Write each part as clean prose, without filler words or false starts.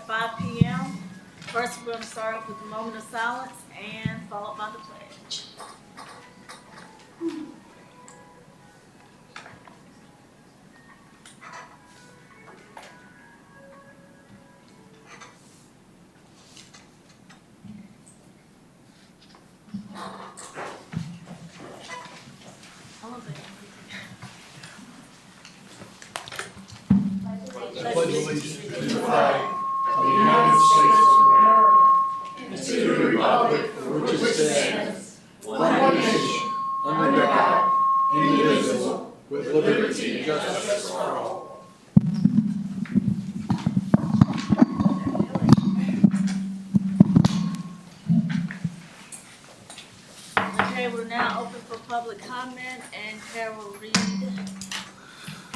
5 p.m. First, we're going to start off with a moment of silence and followed by the pledge. I pledge allegiance to the flag of the United States of America and to the republic for which it stands, one nation, under God, indivisible, with liberty and justice for all. Okay, we're now open for public comment, and Carol will read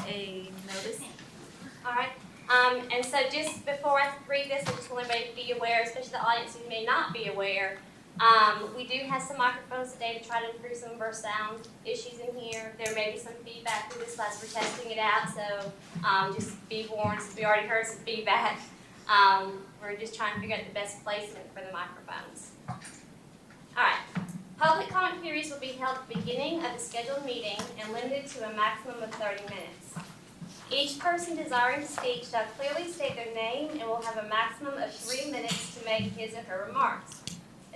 a notice. All right. And so just before I read this, I just want everybody to be aware, especially the audience who may not be aware, we do have some microphones today to try to improve some of our sound issues in here. There may be some feedback through this class. We're testing it out, so just be warned. Since we already heard some feedback, we're just trying to figure out the best placement for the microphones. All right. Public comment periods will be held at the beginning of the scheduled meeting and limited to a maximum of 30 minutes. Each person desiring to speak shall clearly state their name and will have a maximum of 3 minutes to make his or her remarks.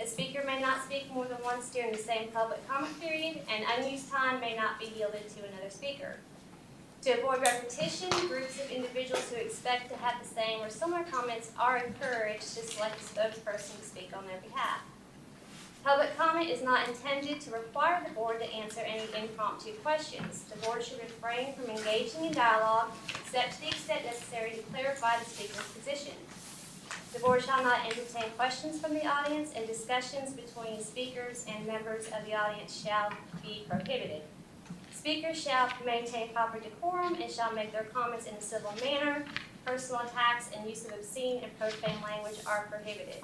A speaker may not speak more than once during the same public comment period, and unused time may not be yielded to another speaker. To avoid repetition, groups of individuals who expect to have the same or similar comments are encouraged to select a spokesperson to speak on their behalf. Public comment is not intended to require the board to answer any impromptu questions. The board should refrain from engaging in dialogue except to the extent necessary to clarify the speaker's position. The board shall not entertain questions from the audience, and discussions between speakers and members of the audience shall be prohibited. Speakers shall maintain proper decorum and shall make their comments in a civil manner. Personal attacks and use of obscene and profane language are prohibited.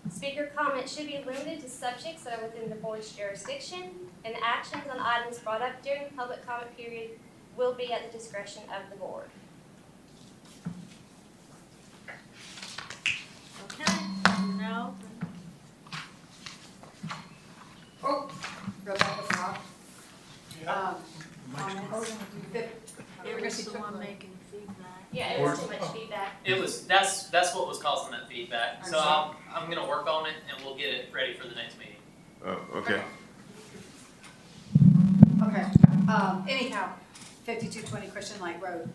Speaker comments should be limited to subjects that are within the board's jurisdiction, and actions on items brought up during the public comment period will be at the discretion of the board. Okay, now. Oh, Rebecca Brock. Yeah. Comments. It was the one making feedback. Yeah, it was too much feedback. It was that's what was causing that feedback. So I'm gonna work on it and we'll get it ready for the next meeting. Oh, okay. Okay, anyhow, 5220 Christian Light Road.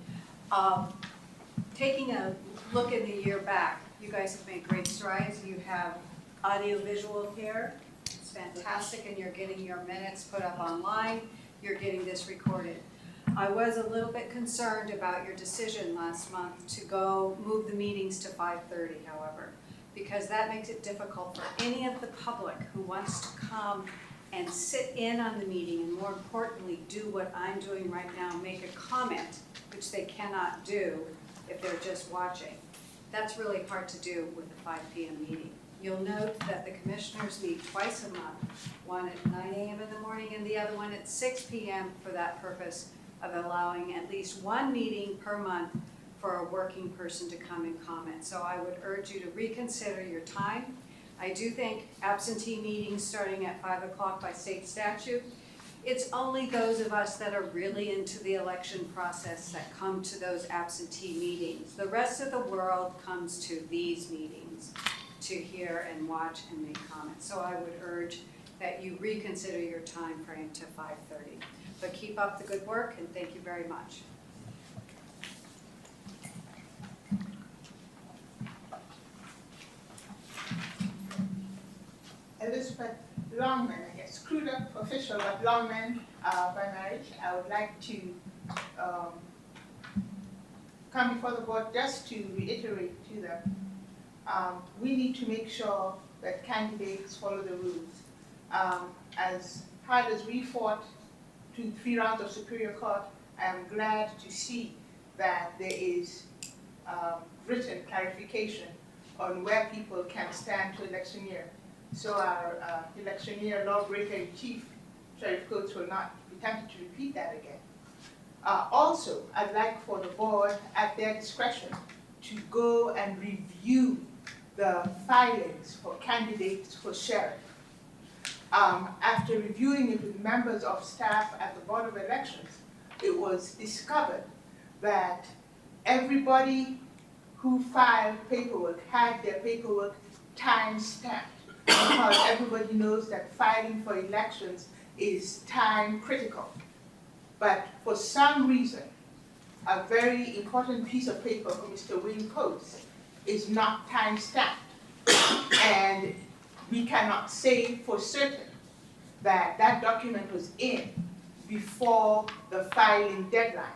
Taking a look in the year back, you guys have made great strides. You have audio-visual here. It's fantastic, and you're getting your minutes put up online. You're getting this recorded. I was a little bit concerned about your decision last month to go move the meetings to 5:30, however, because that makes it difficult for any of the public who wants to come and sit in on the meeting, and more importantly, do what I'm doing right now, make a comment, which they cannot do if they're just watching. That's really hard to do with a 5 p.m. meeting. You'll note that the commissioners meet twice a month, one at 9 a.m. in the morning and the other one at 6 p.m. for that purpose of allowing at least one meeting per month for a working person to come and comment. So I would urge you to reconsider your time. I do think absentee meetings starting at 5 o'clock by state statute, it's only those of us that are really into the election process that come to those absentee meetings. The rest of the world comes to these meetings to hear and watch and make comments. So I would urge that you reconsider your time frame to 5:30. But keep up the good work, and thank you very much. Elizabeth Longman, I guess, screwed up official, but Longman by marriage. I would like to come before the board just to reiterate to them, we need to make sure that candidates follow the rules. As hard as we fought 3 rounds of Superior Court, I am glad to see that there is written clarification on where people can stand to electioneer. So our electioneer lawbreaker in chief, Sheriff Coates, will not be tempted to repeat that again. Also, I'd like for the board, at their discretion, to go and review the filings for candidates for sheriff. After reviewing it with members of staff at the Board of Elections, it was discovered that everybody who filed paperwork had their paperwork time-stamped, because everybody knows that filing for elections is time critical. But for some reason, a very important piece of paper for Mr. Wayne Coates is not time-stamped. And we cannot say for certain that that document was in before the filing deadline.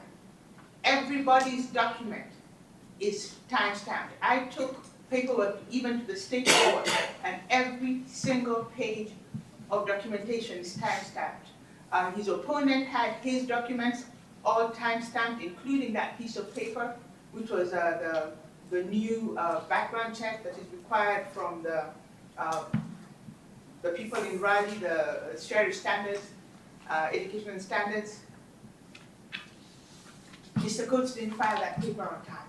Everybody's document is time-stamped. I took paperwork even to the state board, and every single page of documentation is time-stamped. His opponent had his documents all time-stamped, including that piece of paper, which was the new background check that is required from the people in Raleigh, the sheriff standards, education and standards. Mr. Coates didn't file that paper on time.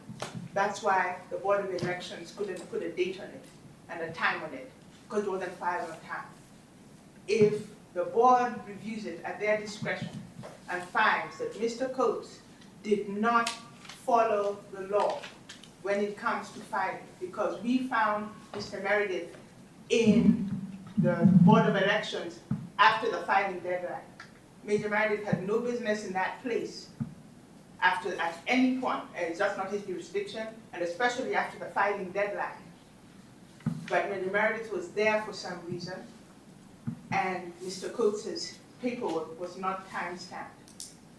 That's why the Board of Elections couldn't put a date on it and a time on it, because it wasn't filed on time. If the board reviews it at their discretion and finds that Mr. Coates did not follow the law when it comes to filing, because we found Mr. Meredith in the Board of Elections after the filing deadline. Major Meredith had no business in that place at any point. It's just not his jurisdiction, and especially after the filing deadline. But Major Meredith was there for some reason, and Mr. Coates' paperwork was not time-stamped.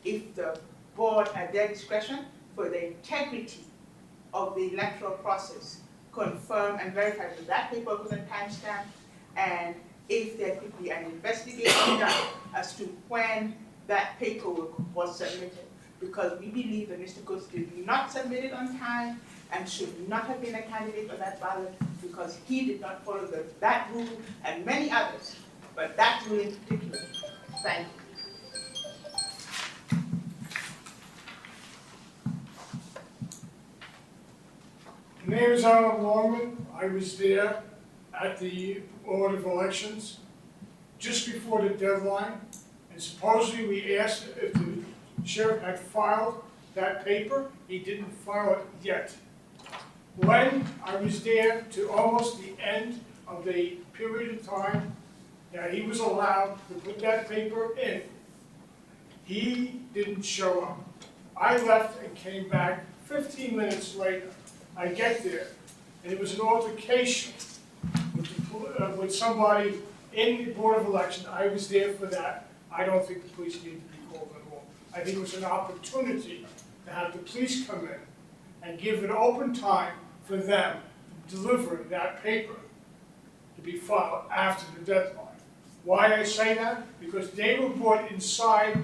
If the board, at their discretion, for the integrity of the electoral process, confirm and verify that that paperwork wasn't time-stamped, and if there could be an investigation done as to when that paperwork was submitted. Because we believe that Mr. Coates did not submit it on time and should not have been a candidate on that ballot, because he did not follow that rule and many others, but that rule in particular. Thank you. My name is Alan Longman. I was there at the Board of Elections just before the deadline, and supposedly we asked if the sheriff had filed that paper. He didn't file it yet. When I was there to almost the end of the period of time that he was allowed to put that paper in, he didn't show up. I left and came back 15 minutes later. I get there, and it was an altercation with somebody in the Board of Election. I was there for that. I don't think the police needed to be called at all. I think it was an opportunity to have the police come in and give an open time for them to deliver that paper to be filed after the deadline. Why I say that? Because they were brought inside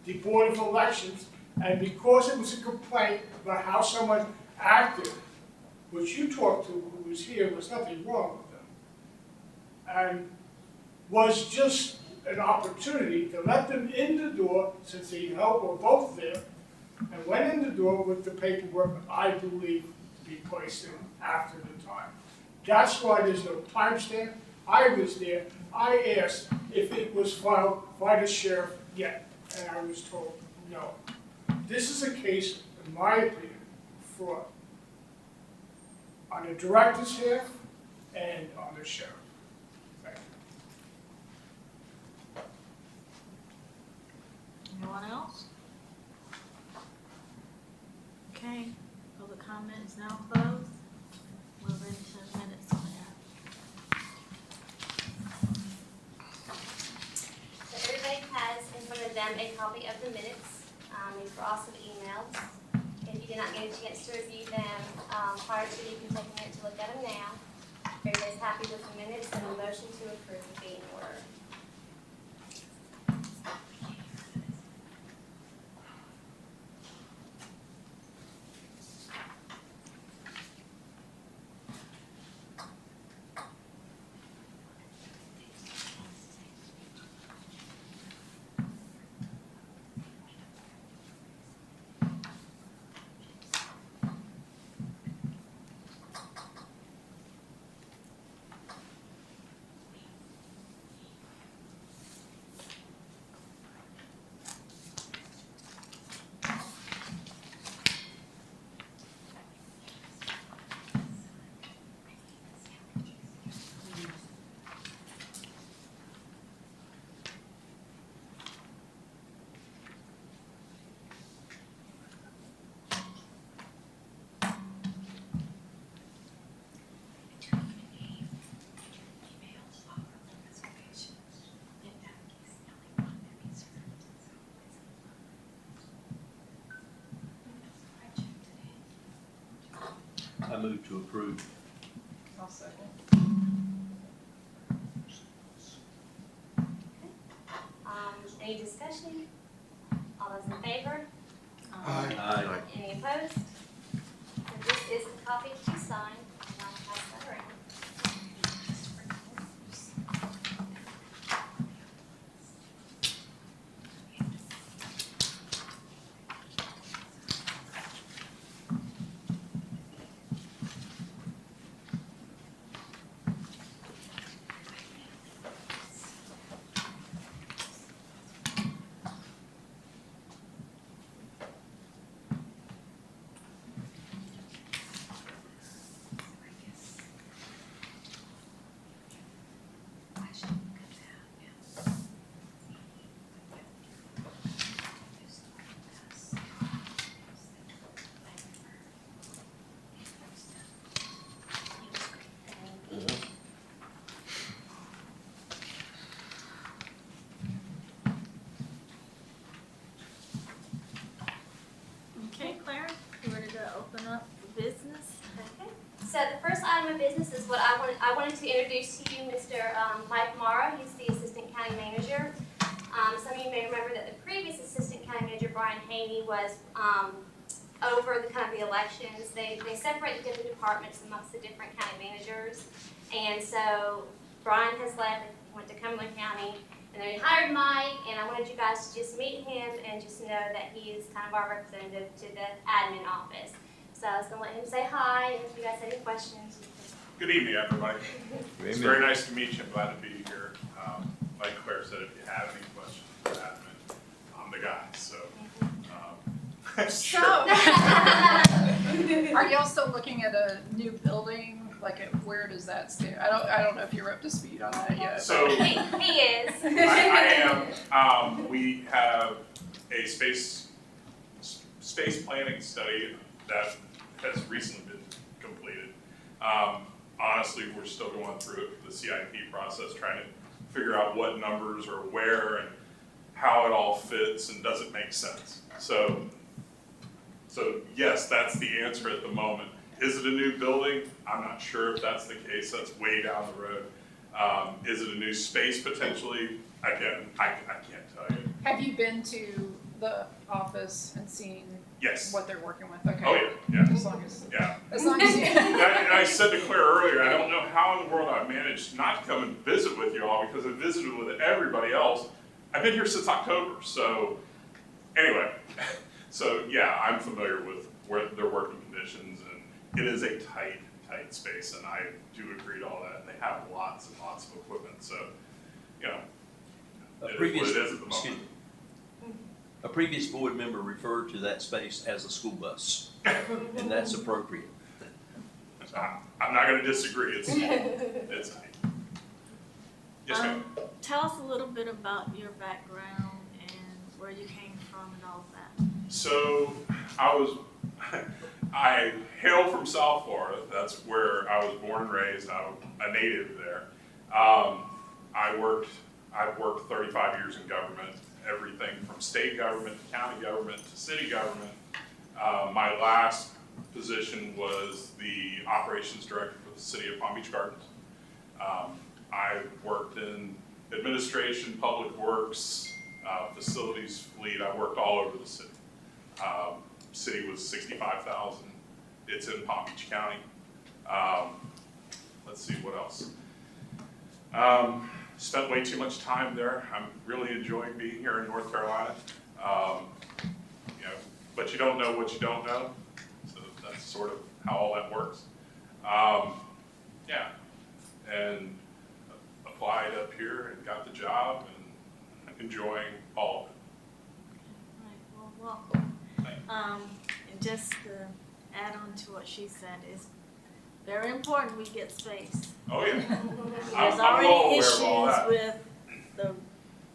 the Board of Elections, and because it was a complaint about how someone acted, which you talked to, who was here, there was nothing wrong with them, and was just an opportunity to let them in the door, since they were both there, and went in the door with the paperwork, I believe, to be placed in after the time. That's why there's no timestamp. I was there. I asked if it was filed by the sheriff yet, and I was told no. This is a case, in my opinion, fraud on the director's half and on the sheriff. Thank you. Anyone else? Okay, public comment is now closed. We're ready to minutes on that. So everybody has in front of them a copy of the minutes. These were also emailed. If you did not get a chance to review them prior to, you can take a minute to look at them now. If everybody's happy with the minutes, then a motion to approve would be in order. I move to approve. I'll second. Any discussion? All those in favor? Aye. Any opposed? So this is the copy to sign, and I'll pass that around. Okay, Claire, you ready to open up the business? Okay. So the first item of business is what I wanted to introduce to you Mr. Mike Morrow. He's the Assistant County Manager. Some of you may remember that the previous Assistant County Manager, Brian Haney, was over the kind of the elections. They separate the different departments amongst the different county managers. And so Brian has left, went to Cumberland County, and then we hired Mike, and I wanted you guys to just meet him and just know that he is kind of our representative to the admin office. So I was gonna let him say hi, and if you guys have any questions. Good evening, everybody. It's Amen. very nice to meet you. I'm glad to be here. Like Claire said, if you have any questions for admin, I'm the guy, so. So, are y'all still looking at a new building? Like, where does that stand? I don't know if you're up to speed on that yet. So, He is. I am, we have a space planning study that has recently been completed. Honestly, we're still going through the CIP process, trying to figure out what numbers are where and how it all fits and does it make sense. So yes, that's the answer at the moment. Is it a new building? I'm not sure if that's the case. That's way down the road. Is it a new space potentially? Again, I can't tell you. Have you been to the office and seen Yes. what they're working with? Okay. Oh yeah. As long as Yeah. you. And I said to Claire earlier, I don't know how in the world I've managed not to come and visit with you all because I visited with everybody else. I've been here since October, so anyway. So yeah, I'm familiar with where their working conditions, and it is a tight space, and I do agree to all that. And they have lots and lots of equipment, so you know, it is what it is at the moment. A previous board member referred to that space as a school bus, and that's appropriate. I'm not going to disagree. It's tight. Yes, ma'am. Tell us a little bit about your background and where you came from and all of that. So I hail from South Florida. That's where I was born and raised. I'm a native there. I've worked 35 years in government, everything from state government to county government to city government. My last position was the operations director for the city of Palm Beach Gardens. I worked in administration, public works, facilities, fleet. I worked all over the city. City was 65,000. It's in Palm Beach County. Let's see what else. Spent way too much time there. I'm really enjoying being here in North Carolina. You know, but you don't know what you don't know. So that's sort of how all that works. Yeah, and applied up here and got the job and enjoying all of it. Right, well, welcome. Thank you. And just to add on to what she said, it's very important we get space. Oh yeah. There's I'm well already aware issues of all that. with the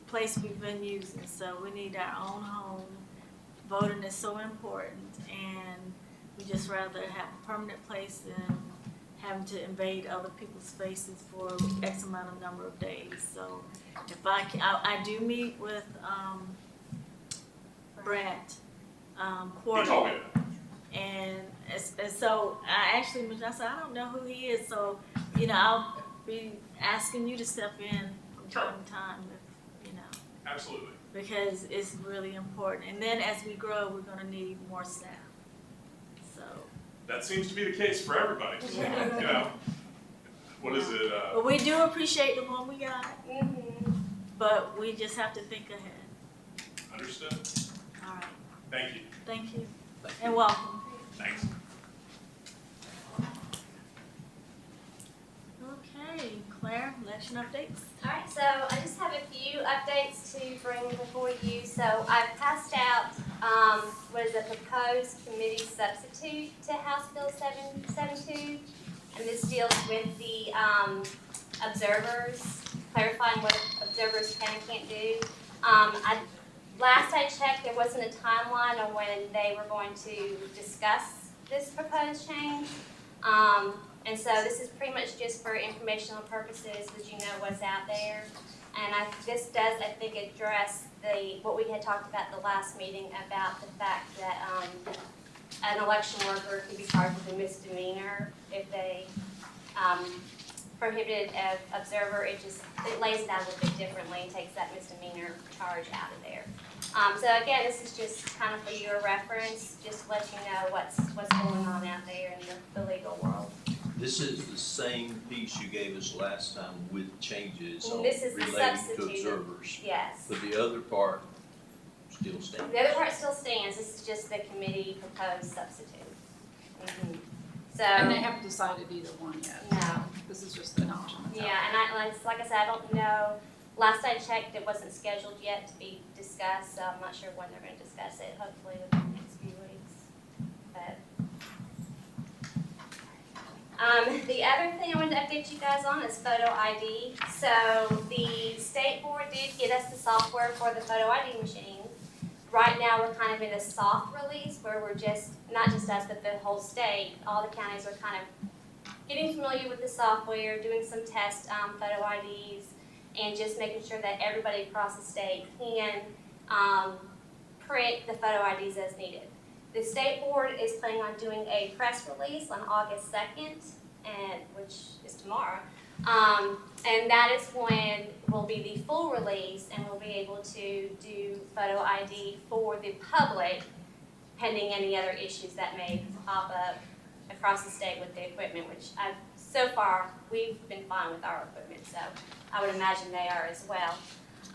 place we've been using, so we need our own home. Voting is so important, and we just rather have a permanent place than having to invade other people's spaces for X amount of number of days. So if I do meet with Brett He told quarterly. me that. And so I actually mentioned, I said, I don't know who he is, so, you know, I'll be asking you to step in from time to time, if, you know, Absolutely. because it's really important. And then as we grow, we're gonna need more staff, so. That seems to be the case for everybody. You know, what is it? But we do appreciate the one we got, Mm-hmm. but we just have to think ahead. Understood. All right, Thank you. thank you, and welcome. Thanks. Okay, Claire, election updates? Alright, so I just have a few updates to bring before you. So I've passed out, what is a proposed committee substitute to House Bill 772. And this deals with the, observers, clarifying what observers can and can't do. Last I checked, there wasn't a timeline on when they were going to discuss this proposed change. And so this is pretty much just for informational purposes, that you know what's out there. And this does, I think, address what we had talked about the last meeting about the fact that an election worker could be charged with a misdemeanor if they prohibited an observer. It lays it out a little bit differently and takes that misdemeanor charge out of there. So again, this is just kind of for your reference, just to let you know what's going on out there in the legal world. This is the same piece you gave us last time with changes And on this is the relating to substitute. observers. Yes. But the other part still stands. The other part still stands. This is just the committee proposed substitute. Mhm. So. And they haven't decided either one yet. No. This is just an option that's out Yeah, and like I said, I don't know. Last I checked, it wasn't scheduled yet to be discussed, so I'm not sure when they're going to discuss it. Hopefully within the next few weeks. But the other thing I wanted to update you guys on is photo ID. So the state board did get us the software for the photo ID machine. Right now, we're kind of in a soft release where we're just, not just us, but the whole state, all the counties are kind of getting familiar with the software, doing some test photo IDs, and just making sure that everybody across the state can print the photo IDs as needed. The state board is planning on doing a press release on August 2nd, which is tomorrow. And that is when will be the full release, and we'll be able to do photo ID for the public, pending any other issues that may pop up across the state with the equipment, which so far we've been fine with our equipment, so I would imagine they are as well.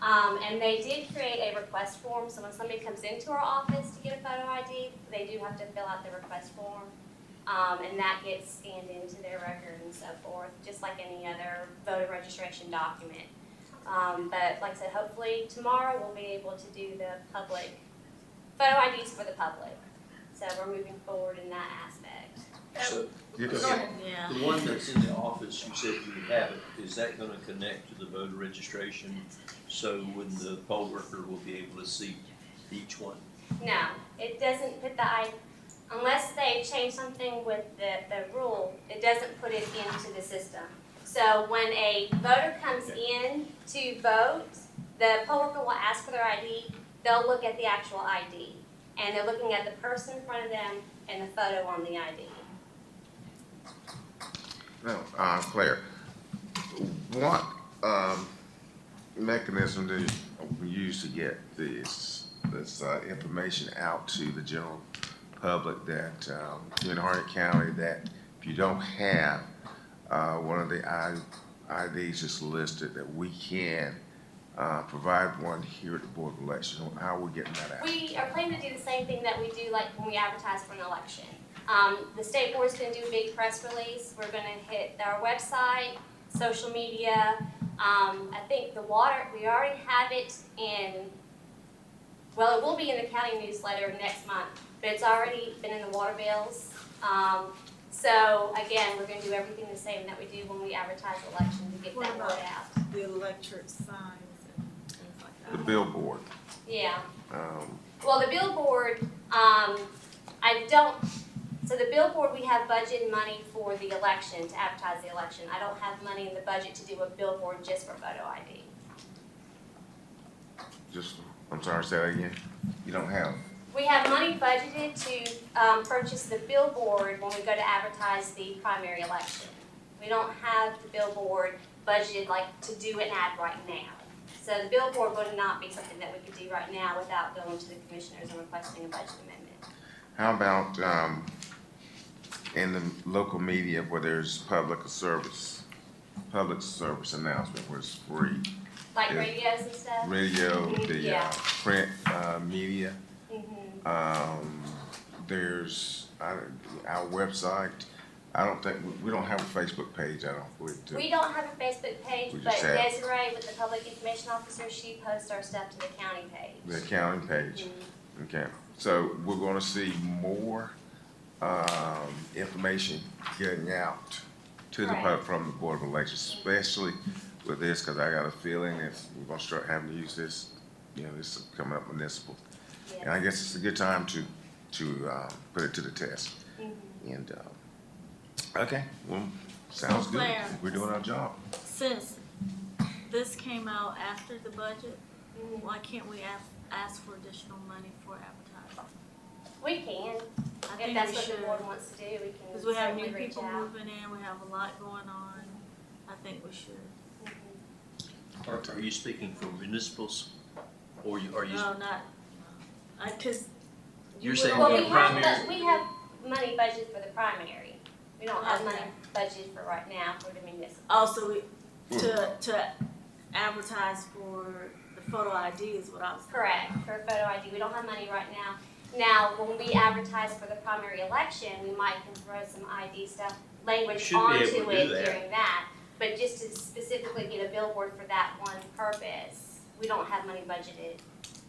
And they did create a request form, so when somebody comes into our office to get a photo ID, they do have to fill out the request form. And that gets scanned into their record and so forth, just like any other voter registration document. But like I said, hopefully tomorrow we'll be able to do the public, photo IDs for the public. So we're moving forward in that aspect. So, Go ahead. Yeah. the one that's in the office, you said you would have it, is that gonna connect to the voter registration? So when the poll worker will be able to see each one? No, it doesn't put the unless they change something with the rule, it doesn't put it into the system. So when a voter comes in to vote, the poll worker will ask for their ID, they'll look at the actual ID. And they're looking at the person in front of them and the photo on the ID. Now, Claire, what mechanism do you use to get this information out to the general public that here in Harnett County, that if you don't have one of the IDs just listed, that we can provide one here at the Board of Election? How are we getting that out? We are planning to do the same thing that we do like when we advertise for an election. The state board is going to do a big press release. We're going to hit our website, social media. I think we already have it in, well, it will be in the county newsletter next month, but it's already been in the water bills. So again, we're going to do everything the same that we do when we advertise election to get that word out. The electric signs and things like The that. billboard. Yeah. Um, Well, the billboard, so the billboard, we have budgeted money for the election, to advertise the election. I don't have money in the budget to do a billboard just for photo ID. I'm sorry, say that again. You don't have? We have money budgeted to purchase the billboard when we go to advertise the primary election. We don't have the billboard budgeted like to do an ad right now. So the billboard would not be something that we could do right now without going to the commissioners and requesting a budget amendment. How about, in the local media where there's public service announcement where it's free? Like Yeah. radios and stuff? Radio, the Yeah. print media. Mhm. There's our website. I don't think, we don't have a Facebook page, I don't, We don't have a Facebook page, We but just have- Desiree, with the public information officer, she posts our stuff to the county page. the accounting page. Mhm. Okay, so we're gonna see more, information getting out to the Right. public from the Board of Elections, especially with this, cause I got a feeling it's, we're gonna start having to use this, this is coming up municipal. And I Yes. guess it's a good time to put it to the test. Mhm. And, okay, well, sounds good. Claire. We're doing our job. Since this came out after the budget, Mhm. why can't we ask for additional money for advertising? We can, I if think that's we what the should. board wants to do, we can Because we have certainly new reach people out. moving in, we have a lot going on. I think we should. Mhm. Are you speaking for municipals? Or are you? No, not, because. You're saying Well, the we have, primary- we have money budgeted for the primary. We don't have money Okay. budgeted for right now for the municipal. Also, to advertise for the photo ID is what I was. Correct, for photo ID, we don't have money right now. Now, when we advertise for the primary election, we might can throw some ID stuff, language Should be able to onto do it that. during that. But just to specifically get a billboard for that one purpose, we don't have money budgeted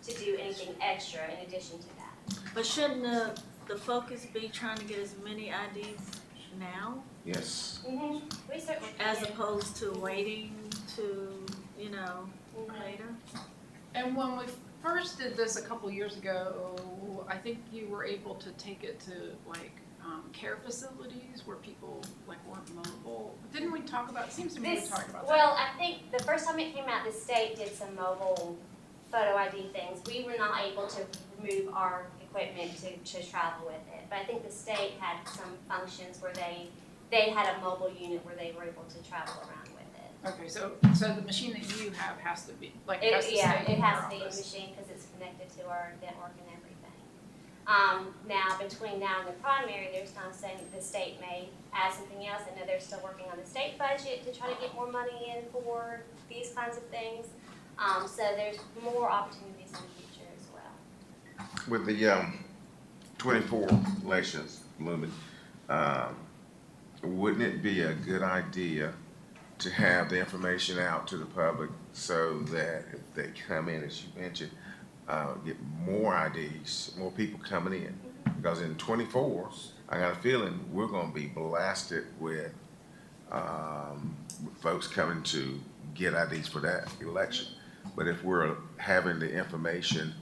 to do anything extra in addition to that. But shouldn't the focus be trying to get as many IDs now Yes. We certainly as can. opposed to waiting to, Mhm. later? And when we first did this a couple years ago, I think you were able to take it to like care facilities where people like weren't mobile. Didn't we talk about, it seems to me we This, talked about that. well, I think the first time it came out, the state did some mobile photo ID things. We were not able to move our equipment to travel with it. But I think the state had some functions where they had a mobile unit where they were able to travel around with it. Okay, so the machine that you have has to be, like, It, has to yeah, stay it in has your to be a office. machine because it's connected to our network and everything. Now, between now and the primary, there's not saying that the state may add something else. I know they're still working on the state budget to try to get more money in for these kinds of things. So there's more opportunities in the future as well. With the 24 elections looming, wouldn't it be a good idea to have the information out to the public so that if they come in, as you mentioned, get more IDs, more people coming in? Because in 24, I got a feeling we're gonna be blasted with folks coming to get IDs for that election. But if we're having the information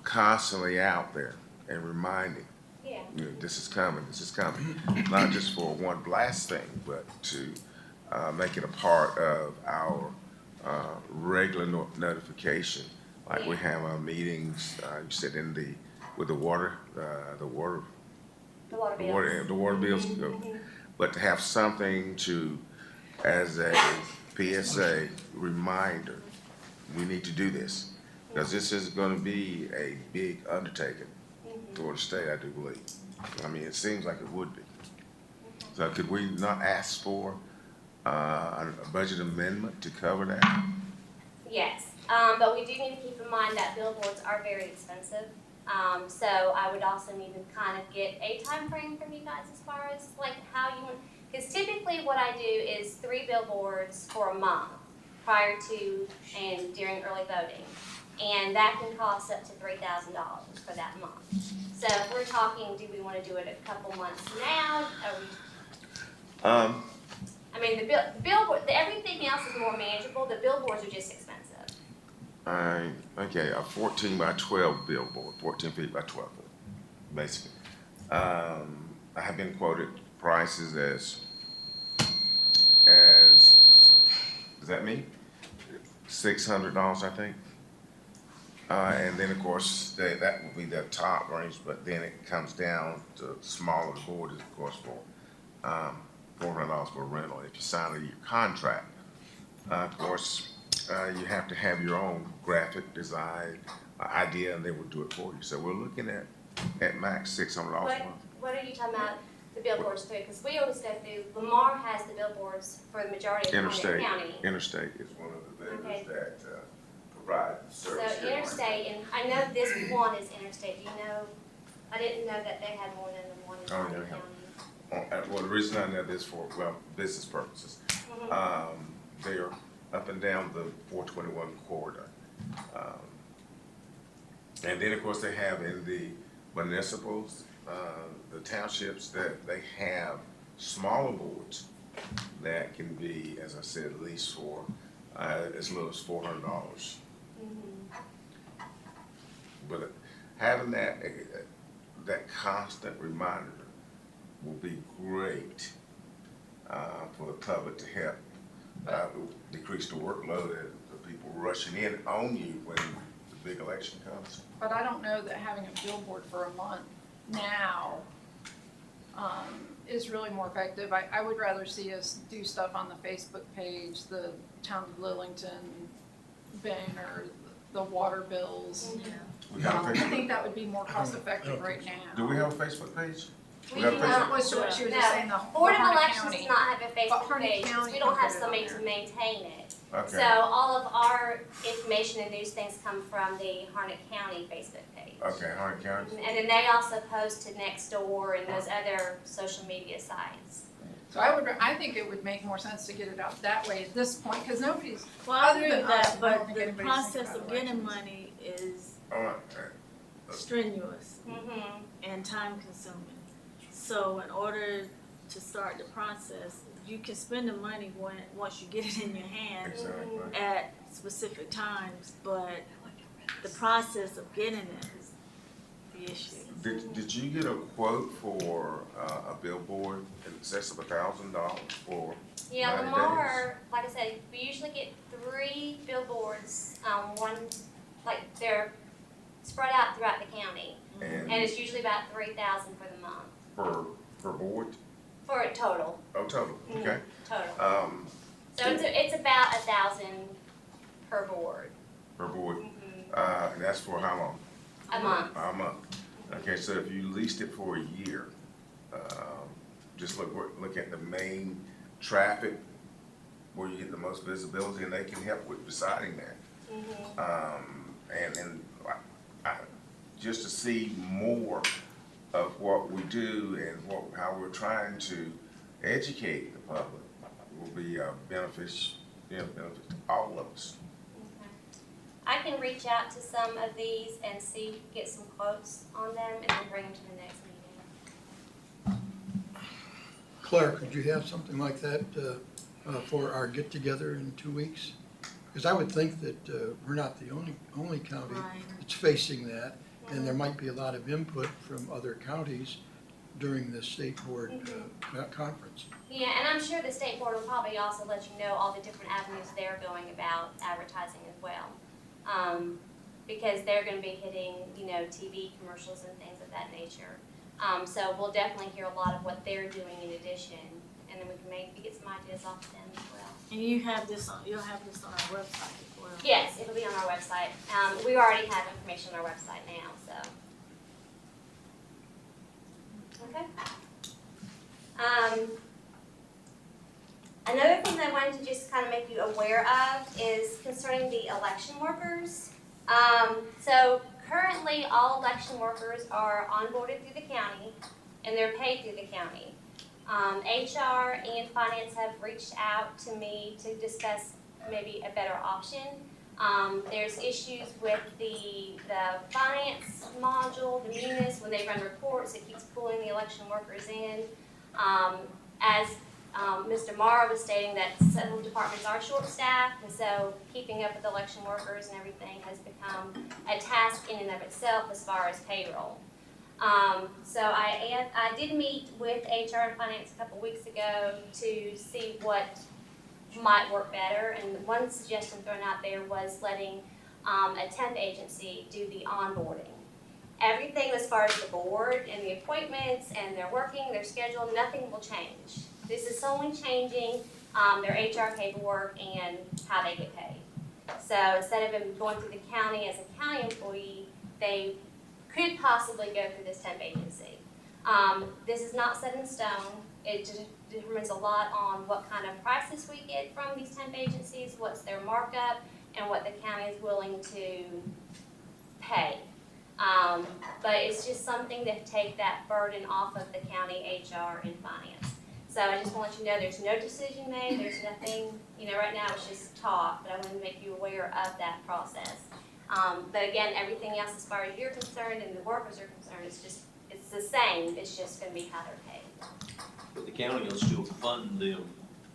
constantly out there and reminding, Yeah. this is coming, not just for one blast thing, but to make it a part of our regular notification. Like we have our meetings, you said with the water The water bills. bills, but to have something as a PSA reminder, we need to do this. Because this is gonna be a big undertaking for the state, I do believe. I mean, it seems like it would be. So could we not ask for a budget amendment to cover that? Yes, but we do need to keep in mind that billboards are very expensive. So I would also need to kind of get a time frame from you guys as far as like how you want, because typically what I do is 3 billboards for a month prior to and during early voting. And that can cost up to $3,000 for that month. So if we're talking, do we want to do it a couple months now? I mean, the billboard, everything else is more manageable. The billboards are just expensive. Okay, a 14 by 12 billboard, 14 feet by 12 feet, basically. I have been quoted prices as, does that mean $600, I think? And then, of course, that will be the top range, but then it comes down to smaller board is, of course, for $400 for rental. If you sign a year contract, of course, you have to have your own graphic design idea, and they will do it for you. So we're looking at max $600 a month. What are you talking about, the billboards through? Because we always go through, Lamar has the billboards for the majority of Harnett County. Interstate is one of the vendors Okay. that provide service. So Interstate, and I know this one is Interstate, do you know? I didn't know that they had more than the one in Oh, Harnett yeah. County. Well, the reason I know this for, well, business purposes. They are up and down the 421 corridor. And then, of course, they have in the municipals, the townships, that they have smaller boards that can be, as I said, leased for as little as $400. But having that constant reminder will be great for the public to help decrease the workload and the people rushing in on you when the big election comes. But I don't know that having a billboard for a month now is really more effective. I would rather see us do stuff on the Facebook page, the Town of Lillington banner, the water bills. We have a I Facebook, think that would be more cost effective right now. do we have a Facebook page? We have do Facebook? not. Was what she was No. just saying, the Board of Harnett Elections County. does not have a Facebook Harnett page, because County we don't can have put it somebody on to there. maintain it. Okay. So all of our information and news things come from the Harnett County Facebook page. Okay, Harnett County. And then they also post to Nextdoor and those other social media sites. So I think it would make more sense to get it out that way at this point, because nobody's, Well, I Other agree than with us, that, I don't but think the anybody's thinking process about of getting elections. money is All right. strenuous Mm-hmm. and time consuming. So in order to start the process, you can spend the money once you get it in your hand Exactly. at specific times, but the process of getting it is the issue. Did you get a quote for a billboard in excess of $1,000 for Yeah, 90 Lamar, like I said, we usually get 3 billboards, one, like they're spread out throughout the county. And And it's usually about 3,000 for the month, per board? for a total, Oh, total, okay. total. So it's about 1,000 per board. Per board, Mhm. and that's for how long? A month. A month. Okay, so if you leased it for a year, just look at the main traffic where you get the most visibility, and they can help with deciding that. And just to see more of what we do and how we're trying to educate the public will be benefit to all of us. Okay. I can reach out to some of these and see, get some quotes on them and then bring them to the next meeting. Claire, could you have something like that for our get-together in 2 weeks? Because I would think that we're not the only county Right. that's facing that, and there might be a lot of input from other counties during the state board conference. Yeah, and I'm sure the state board will probably also let you know all the different avenues they're going about advertising as well. Because they're gonna be hitting, TV commercials and things of that nature. So we'll definitely hear a lot of what they're doing in addition, and then we can maybe get some ideas off of them as well. And you'll have this on our website as well. Yes, it'll be on our website. We already have information on our website now, so. Okay. Another thing that I wanted to just kind of make you aware of is concerning the election workers. So currently, all election workers are onboarded through the county, and they're paid through the county. HR and finance have reached out to me to discuss maybe a better option. There's issues with the finance module, the munis, when they run reports, it keeps pulling the election workers in. As Mr. Morrow was stating, that several departments are short-staffed, and so keeping up with election workers and everything has become a task in and of itself as far as payroll. So I did meet with HR and finance a couple weeks ago to see what might work better, and one suggestion thrown out there was letting a temp agency do the onboarding. Everything as far as the board and the appointments and their working, their schedule, nothing will change. This is only changing their HR paperwork and how they get paid. So instead of them going through the county as a county employee, they could possibly go through this temp agency. This is not set in stone. It just determines a lot on what kind of prices we get from these temp agencies, what's their markup, and what the county is willing to pay. But it's just something to take that burden off of the county HR and finance. So I just want to let you know there's no decision made, there's nothing, right now it's just talk, but I want to make you aware of that process. But again, everything else as far as you're concerned and the workers are concerned, it's the same, it's just going to be how they're paid. But the county will still fund them.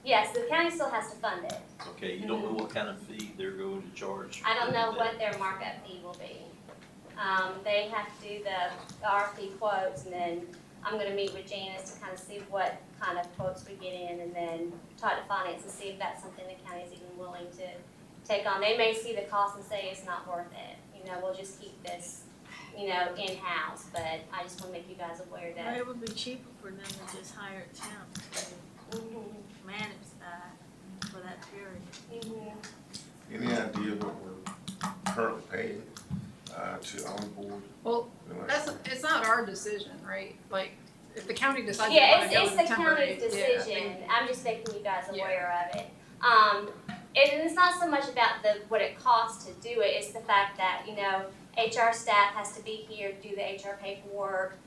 Yes, the county still has to fund it. Okay, you don't know what kind of fee they're going to charge? I don't know what their markup fee will be. They have to do the RFP quotes, and then I'm gonna meet with Janice to kind of see what kind of quotes we get in, and then talk to finance and see if that's something the county's even willing to take on. They may see the cost and say it's not worth it. We'll just keep this, in-house, but I just wanna make you guys aware Well, that. it would be cheaper for them to just hire a temp to manage that for that period. Any idea what we're currently paying to onboard? Well, it's not our decision, right? Like, if the county decides they Yeah, wanna go it's with the temporary. county's decision. I'm just making you guys Yeah. aware of it. And it's not so much about what it costs to do it, it's the fact that, HR staff has to be here to do the HR paperwork.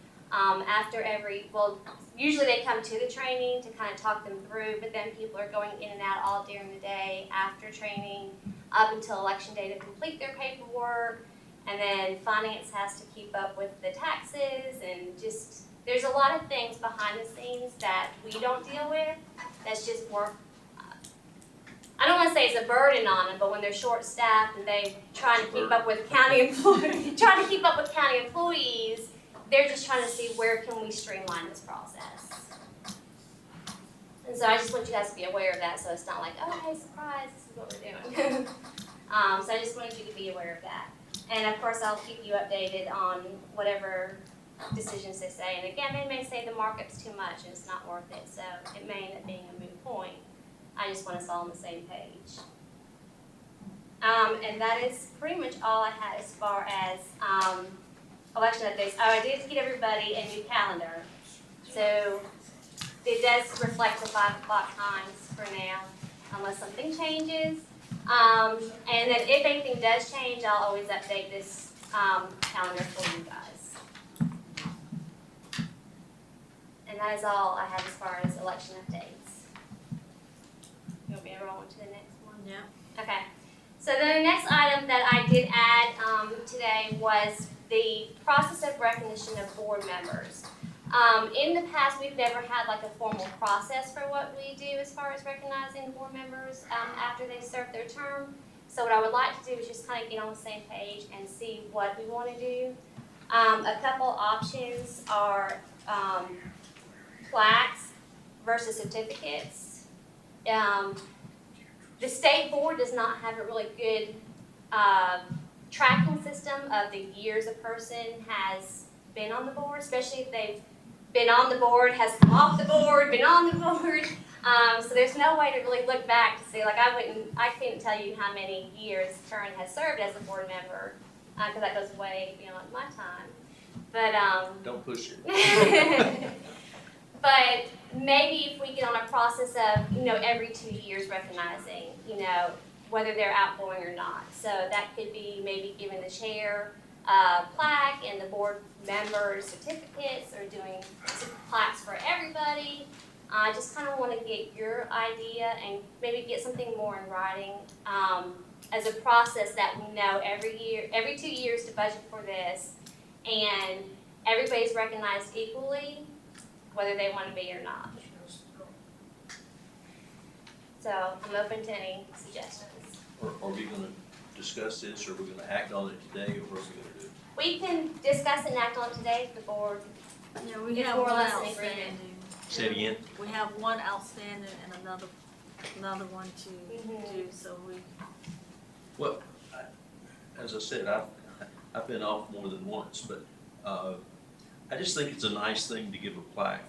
Usually they come to the training to kind of talk them through, but then people are going in and out all during the day after training, up until election day to complete their paperwork. And then finance has to keep up with the taxes, and just, there's a lot of things behind the scenes that we don't deal with, that's just work. I don't wanna say it's a burden on them, but when they're short-staffed and they trying to keep up with county employees, they're just trying to see where can we streamline this process. And so I just want you guys to be aware of that, so it's not like, oh, hey, surprise, this is what we're doing. So I just wanted you to be aware of that. And of course, I'll keep you updated on whatever decisions they say. And again, they may say the markup's too much and it's not worth it, so it may end up being a moot point. I just want us all on the same page. And that is pretty much all I had as far as election updates. Oh, I did get everybody a new calendar. So it does reflect the 5 o'clock times for now, unless something changes. And then if anything does change, I'll always update this calendar for you guys. And that is all I have as far as election updates. You want me to roll on to the next one? Yeah. Okay. So then the next item that I did add today was the process of recognition of board members. In the past, we've never had like a formal process for what we do as far as recognizing board members after they serve their term. So what I would like to do is just kind of get on the same page and see what we want to do. A couple options are plaques versus certificates. The state board does not have a really good tracking system of the years a person has been on the board, especially if they've been on the board, has come off the board, been on the board. So there's no way to really look back to see, like I couldn't tell you how many years Karen has served as a board member, because that goes way beyond my time. But Don't push it. but maybe if we get on a process of, every 2 years recognizing, whether they're outgoing or not. So that could be maybe giving the chair a plaque and the board members certificates, or doing plaques for everybody. I just kind of want to get your idea and maybe get something more in writing as a process that we know every 2 years to budget for this, and everybody's recognized equally, whether they want to be or not. So I'm open to any suggestions. Are we gonna discuss this, or are we gonna act on it today, or what are we gonna do? We can discuss and act on it today if the board. Yeah, we It's have more or one less an agreement. outstanding. Say it again? We have one outstanding and another one to Mhm. do, so we, Well, as I said, I've been off more than once, but, I just think it's a nice thing to give a plaque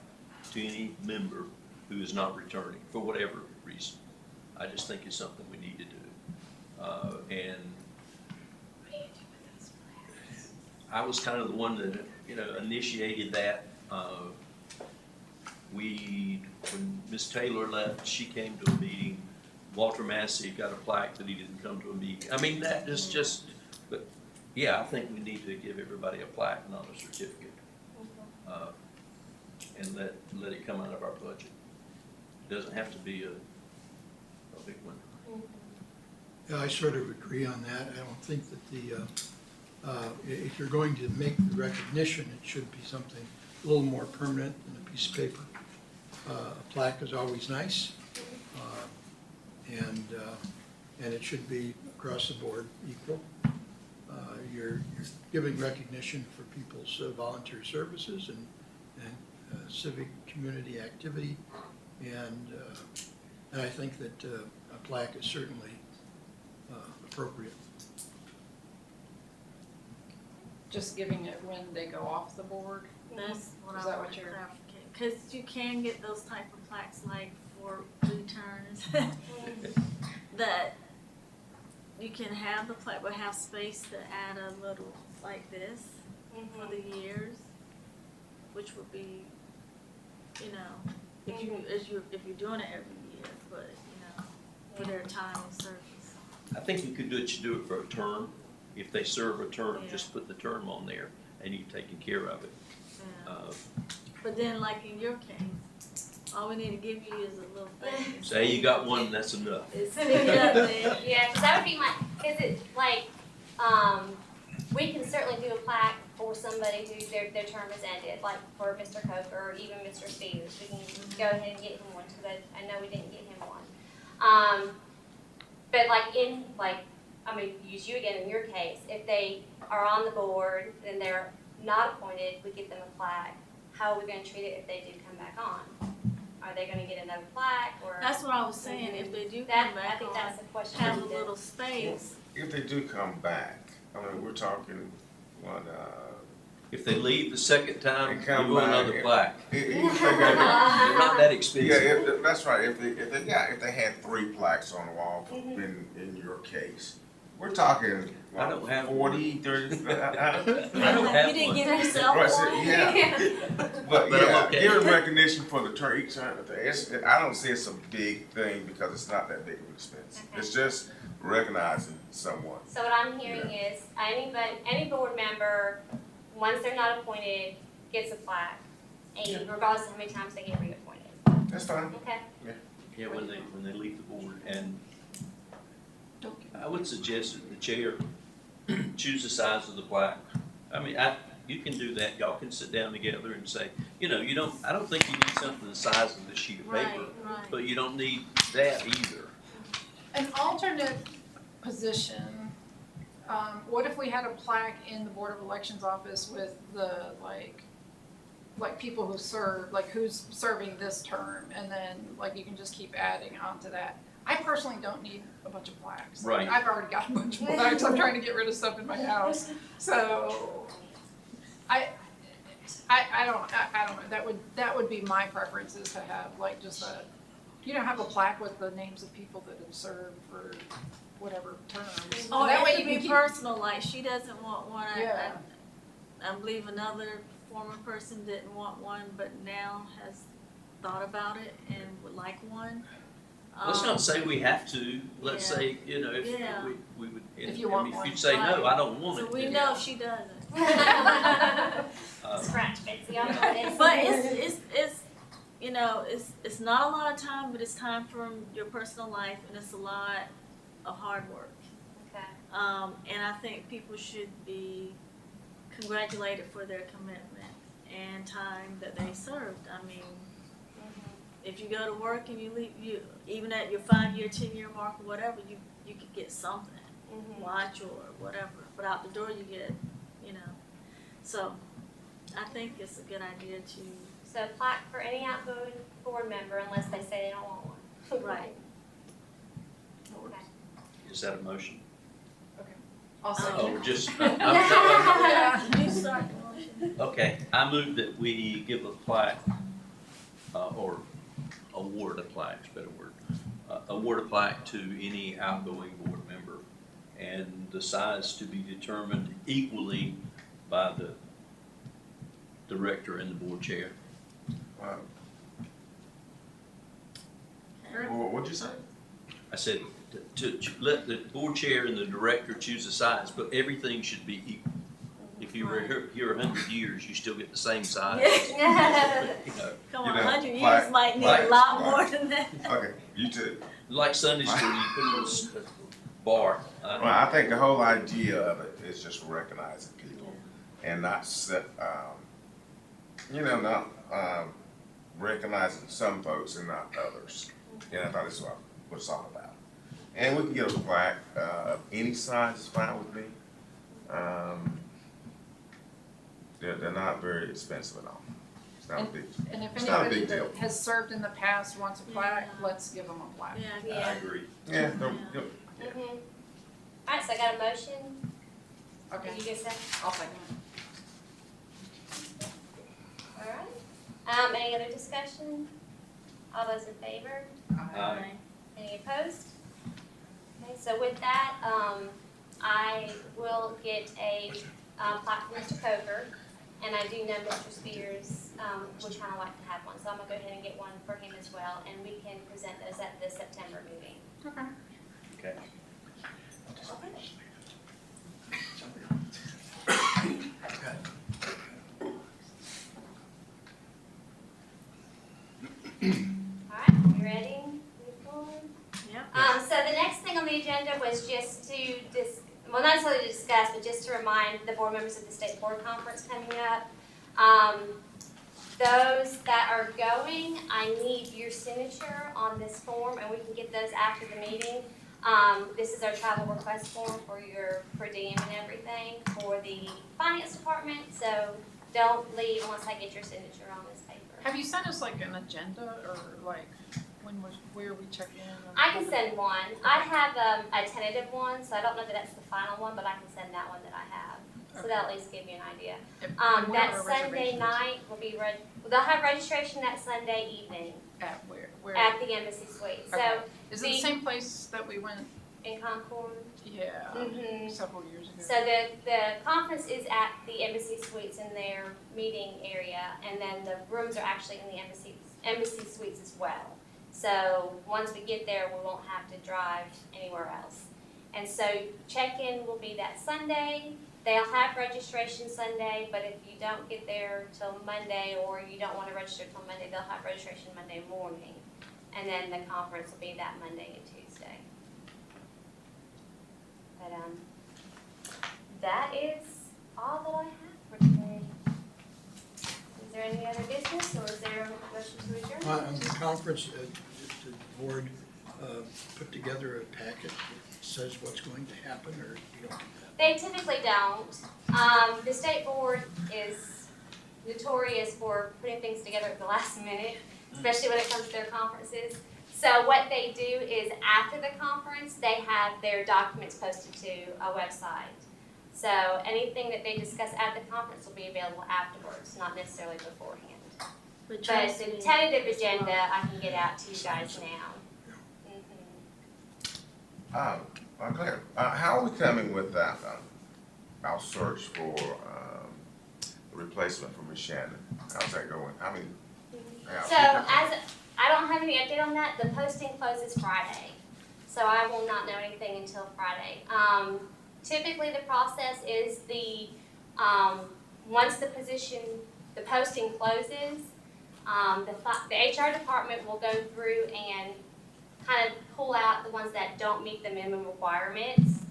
to any member who is not returning, for whatever reason. I just think it's something we need to do. And I was kind of the one that, initiated that. When Miss Taylor left, she came to a meeting. Walter Massey got a plaque that he didn't come to a meeting. I mean, that is just, but yeah, I think we need to give everybody a plaque, not a certificate. And let it come out of our budget. It doesn't have to be a big one. Yeah, I sort of agree on that. I don't think that if you're going to make the recognition, it should be something a little more permanent than a piece of paper. A plaque is always nice, and it should be across the board equal. You're giving recognition for people's volunteer services and civic community activity, and I think that a plaque is certainly appropriate. Just giving it when they go off the board? That's what Is I that want what to you're- clarify. Because you can get those type of plaques like for returns that you can have the plaque, but have space to add a little like this for the years, which would be, if you're doing it every year, but for their time of service. I think you could do it for a term. If they serve a term, Yeah. just put the term on there and you've taken care of it. Yeah. But then, like in your case, all we need to give you is a little thing. Say you got one, that's enough. It's stick it up there. Yeah, because that would be is it like, we can certainly do a plaque for somebody who their term has ended, like for Mr. Coker or even Mr. Stevens. We can go ahead and get him one, because I know we didn't get him one. But I'm gonna use you again in your case. If they are on the board and they're not appointed, we give them a plaque. How are we gonna treat it if they do come back on? Are they gonna get another plaque, or? That's what I was saying, if they do That, come I back think on, that's the question. have a we need to- little space. If they do come back, I mean, we're talking one, If they leave the second time, And you come do another back. plaque. if they They're got, not that yeah, expensive. that's right, if they had 3 plaques on the wall in your case, we're talking, I don't have 40, 30, I don't You have didn't one. give yourself Right, so, one? yeah. But But I'm yeah, okay. giving recognition for the turn, each turn, I don't see it's a big thing because it's not that big of an expense. Okay. It's just recognizing someone. So what I'm hearing is, any board member, once they're not appointed, gets a plaque, and regardless of how many times they get reappointed. That's fine. Okay? Yeah, when they leave the board, and Don't give I would suggest that the chair choose the size of the plaque. I mean, you can do that, y'all can sit down together and say, I don't think you need something the size of this sheet of Right, paper, right. but you don't need that either. An alternate position, what if we had a plaque in the Board of Elections office with the, like people who serve, like who's serving this term, and then, you can just keep adding on to that. I personally don't need a bunch of plaques. Right. I've already got a bunch of plaques, I'm trying to get rid of stuff in my house, so, I don't know, that would be my preference, is to have just have a plaque with the names of people that have served for whatever terms. Oh, And that way it you could can be keep. personal, like she doesn't want one. Yeah. I believe another former person didn't want one, but now has thought about it and would like one. Let's not say we have to, let's Yeah. say, if Yeah. we would, If you want if one. you'd say, no, I don't want it. So we then, know she doesn't. Scratch Betsy on it. But it's not a lot of time, but it's time from your personal life, and it's a lot of hard work. Okay. And I think people should be congratulated for their commitment and time that they served. I mean, if you go to work and you leave, even at your 5-year, 10-year mark or whatever, you could get something, watch or whatever. But out the door you get, So I think it's a good idea to. So plaque for any outgoing board member unless they say they don't want one. Right. Okay. Is that a motion? I'll second. Oh. just, You start the motion. okay, I move that we give a plaque, or award a plaque, is a better word. Award a plaque to any outgoing board member, and the size to be determined equally by the director and the board chair. What'd you say? I said, to let the board chair and the director choose the size, but everything should be equal. If you were here 100 years, you still get the same size. You know, Come You on, know, 100 years plaque- might need a plaques, lot more plaques. than that. Okay, you too. like Sunday school, you put a little bar. Well, I think the whole idea of it is just recognizing people and not not recognizing some folks and not others. And I thought this is what it's all about. And we can get a plaque of any size is fine with me. They're not very expensive at all. It's not a big. And if It's not a anybody big deal. that has served in the past wants a plaque, Yeah. let's give them a plaque. Yeah, I yeah. agree. Yeah. Yep. Mhm. Alright, so I got a motion. Okay, Did you get a second? I'll second it. Alright. Any other discussion? All those in favor? Aye. Any opposed? Okay, so with that, I will get a plaque from Mr. Coker, and I do know Mr. Spears would kind of like to have one, so I'm gonna go ahead and get one for him as well, and we can present those at the September meeting. Okay. Okay. Alright, you ready? Move forward. Yep. So the next thing on the agenda was just to well, not necessarily to discuss, but just to remind the board members of the state board conference coming up. Those that are going, I need your signature on this form, and we can get those after the meeting. This is our travel request form for your per diem and everything for the finance department, so don't leave unless I get your signature on this paper. Have you sent us like an agenda or like where we check in? I can send one. I have a tentative one, so I don't know that that's the final one, but I can send that one that I have. So that'll at least give you an idea. And where That are Sunday reservations? night will be they'll have registration that Sunday evening At where? at the Embassy Suite. So Okay. Is it the the- same place that we went, in Concord. yeah, Mhm. several years ago? So the conference is at the Embassy Suites in their meeting area, and then the rooms are actually in the Embassy Suites as well. So once we get there, we won't have to drive anywhere else. And so check-in will be that Sunday. They'll have registration Sunday, but if you don't get there till Monday, or you don't want to register till Monday, they'll have registration Monday morning. And then the conference will be that Monday and Tuesday. But that is all that I have for today. Is there any other business, or is there a motion to adjourn? On the conference, the board put together a packet that says what's going to happen, or you don't do that? They typically don't. The state board is notorious for putting things together at the last minute, especially when it comes to their conferences. So what they do is after the conference, they have their documents posted to a website. So anything that they discuss at the conference will be available afterwards, not necessarily beforehand. But the tentative agenda, I can get out to you guys now. Mhm. Claire, how are we coming with that, our search for, a replacement for Ms. Shannon? How's that going? I mean, So I don't have any update on that. The posting closes Friday, so I will not know anything until Friday. Typically, the process is once the posting closes, the HR department will go through and kind of pull out the ones that don't meet the minimum requirements,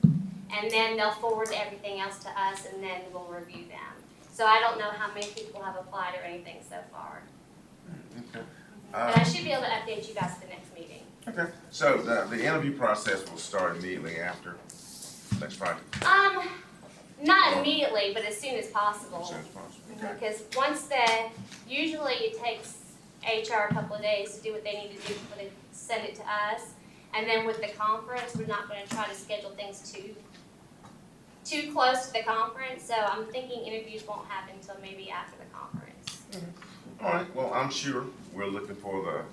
and then they'll forward everything else to us, and then we'll review them. So I don't know how many people have applied or anything so far. okay. But I should be able to update you guys at the next meeting. Okay, so the interview process will start immediately after next Friday, Not immediately, but as soon as possible. as soon as possible, okay? Because usually it takes HR a couple of days to do what they need to do before they send it to us. And then with the conference, we're not gonna try to schedule things too too close to the conference, so I'm thinking interviews won't happen until maybe after the conference. All right, well, I'm sure we're looking for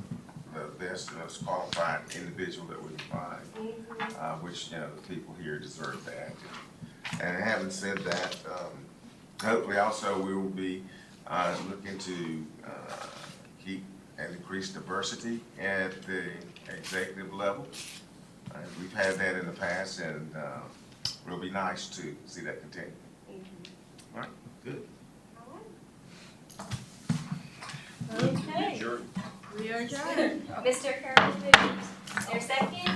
the best and most qualified individual that we can find, which, you know, the people here deserve that. And having said that, hopefully also we will be looking to keep and increase diversity at the executive level. We've had that in the past, and it'll be nice to see that continue. All right, good. Okay, we are adjourned. Mr. Carroll, is there a second?